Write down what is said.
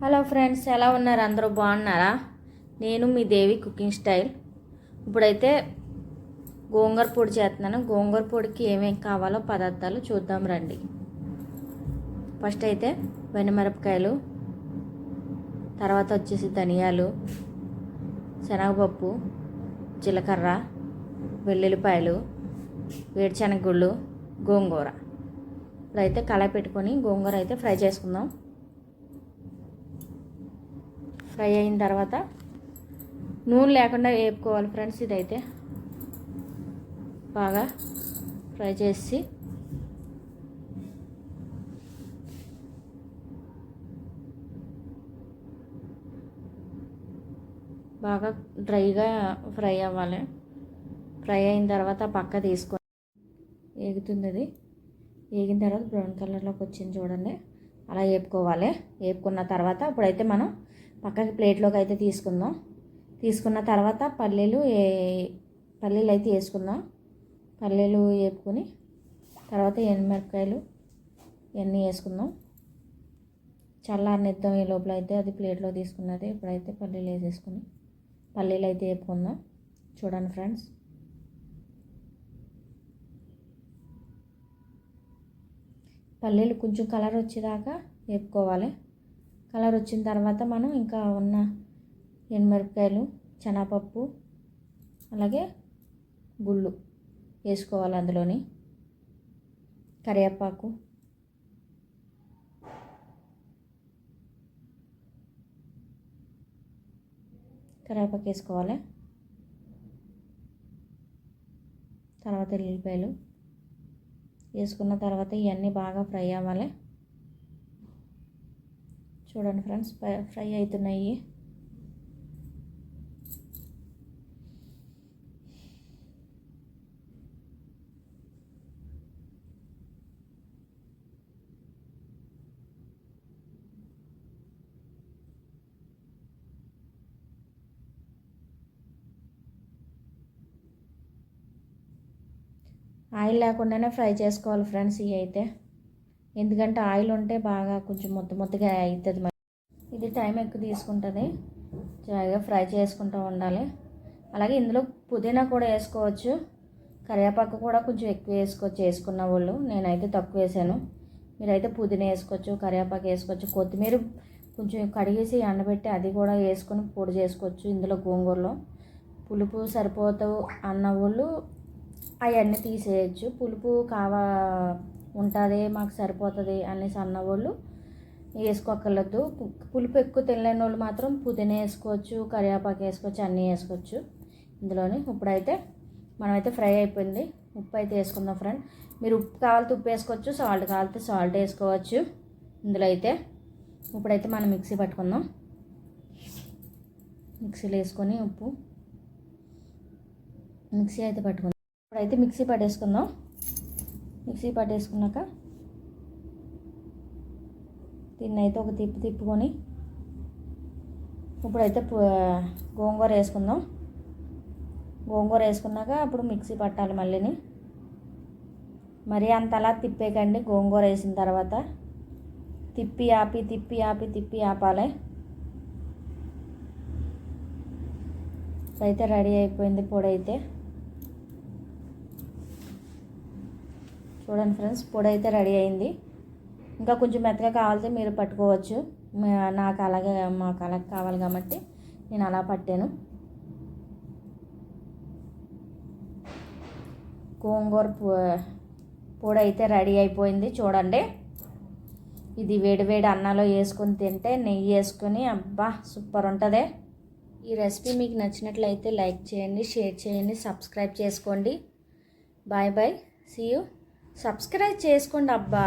Hello friends, ఎలా ఉన్నారు? అందరూ బాగున్నారా? నేను మీ దేవి కుకింగ్ స్టైల్. ఇప్పుడైతే గోంగూర పొడి చేస్తున్నాను. గోంగూర పొడికి ఏమేమి కావాలో పదార్థాలు చూద్దాం రండి. ఫస్ట్ అయితే వెన్నమిరపకాయలు, తర్వాత వచ్చేసి ధనియాలు, శనగపప్పు, జీలకర్ర, వెల్లుల్లిపాయలు, వేరుశనగగుళ్ళు, గోంగూర. ఇప్పుడైతే కళాయి పెట్టుకొని గోంగూర అయితే ఫ్రై చేసుకుందాం. ఫ్రై అయిన తర్వాత నూనె లేకుండా వేపుకోవాలి ఫ్రెండ్స్. ఇదైతే బాగా ఫ్రై చేసి బాగా డ్రైగా ఫ్రై అవ్వాలి. ఫ్రై అయిన తర్వాత పక్క తీసుకొని ఏగుతుంది. అది ఏగిన తర్వాత బ్రౌన్ కలర్లోకి వచ్చింది చూడండి, అలా వేపుకోవాలి. వేపుకున్న తర్వాత ఇప్పుడైతే మనం పక్కకి ప్లేట్లోకి అయితే తీసుకుందాం. తీసుకున్న తర్వాత పల్లీలు అయితే వేసుకుందాం. పల్లీలు వేపుకొని తర్వాత ఎండుమిరపకాయలు ఇవన్నీ వేసుకుందాం. చల్లారనిద్దాం. ఈ లోపల అయితే అది ప్లేట్లో తీసుకున్నది. ఇప్పుడైతే పల్లీలు వేసేసుకుని పల్లీలు అయితే వేపుకుందాం. చూడండి ఫ్రెండ్స్, పల్లీలు కొంచెం కలర్ వచ్చేదాకా వేపుకోవాలి. కలర్ వచ్చిన తర్వాత మనం ఇంకా ఉన్న ఎండుమిరపకాయలు, శనగపప్పు, అలాగే గుళ్ళు వేసుకోవాలి. అందులోని కరివేపాకు, వేసుకోవాలి. తర్వాత ఎల్లిపాయలు వేసుకున్న తర్వాత ఇవన్నీ బాగా ఫ్రై అవ్వాలి. చూడండి ఫ్రెండ్స్, ఫ్రై అవుతున్నాయి. ఆయిల్ లేకుండానే ఫ్రై చేసుకోవాలి ఫ్రెండ్స్. ఇవి అయితే ఎందుకంటే ఆయిల్ ఉంటే బాగా కొంచెం ముద్దగా అవుతుంది. ఇది టైం ఎక్కువ తీసుకుంటుంది. జాయిగా ఫ్రై చేసుకుంటూ ఉండాలి. అలాగే ఇందులో పుదీనా కూడా వేసుకోవచ్చు. కరివేపాకు కూడా కొంచెం ఎక్కువ వేసుకోవచ్చు వేసుకున్న వాళ్ళు. నేనైతే తక్కువ వేసాను. మీరైతే పుదీనా వేసుకోవచ్చు, కరివేపాకు వేసుకోవచ్చు. కొత్తిమీర కొంచెం కడిగేసి ఎండబెట్టి అది కూడా వేసుకొని పొడి చేసుకోవచ్చు. ఇందులో గోంగూరలో పులుపు సరిపోతావు అన్న వాళ్ళు అవన్నీ తీసేయచ్చు. పులుపు ఉంటుంది మాకు సరిపోతుంది అనేసి అన్నవాళ్ళు వేసుకోక్కర్లేదు. పులుపు ఎక్కువ తినలేని వాళ్ళు మాత్రం పుదీనా వేసుకోవచ్చు, కరివేపాకు వేసుకోవచ్చు, అన్నీ వేసుకోవచ్చు ఇందులోని. ఇప్పుడైతే మనమైతే ఫ్రై అయిపోయింది. ఉప్పు అయితే వేసుకుందాం ఫ్రెండ్. మీరు ఉప్పు కావాలితే ఉప్పు వేసుకోవచ్చు, సాల్ట్ కావాలితే సాల్ట్ వేసుకోవచ్చు ఇందులో అయితే. ఇప్పుడైతే మనం మిక్సీ పట్టుకుందాం. మిక్సీలో వేసుకొని మిక్సీ అయితే పట్టుకుందాం. ఇప్పుడైతే మిక్సీ పట్టేసుకుందాం. మిక్సీ పట్టేసుకున్నాక దీన్ని అయితే ఒక తిప్పుకొని ఇప్పుడైతే గోంగూర వేసుకుందాం. గోంగూర వేసుకున్నాక అప్పుడు మిక్సీ పట్టాలి మళ్ళీని. మరీ అంతలా తిప్పేకండి. గోంగూర వేసిన తర్వాత తిప్పి ఆపాలి. అయితే రెడీ అయిపోయింది పొడి అయితే. చూడండి ఫ్రెండ్స్, పొడి అయితే రెడీ అయింది. ఇంకా కొంచెం మెత్తగా కావాలంటే మీరు పట్టుకోవచ్చు. మాకు అలాగే కావాలి కాబట్టి నేను అలా పట్టాను. గోంగూర పొడి అయితే రెడీ అయిపోయింది. చూడండి, ఇది వేడివేడి అన్నంలో వేసుకొని తింటే నెయ్యి వేసుకొని అబ్బా సూపర్ ఉంటుంది. ఈ రెసిపీ మీకు నచ్చినట్లయితే లైక్ చేయండి, షేర్ చేయండి, సబ్స్క్రైబ్ చేసుకోండి. Bye bye, see you. Subscribe చేసుకోండి అబ్బా.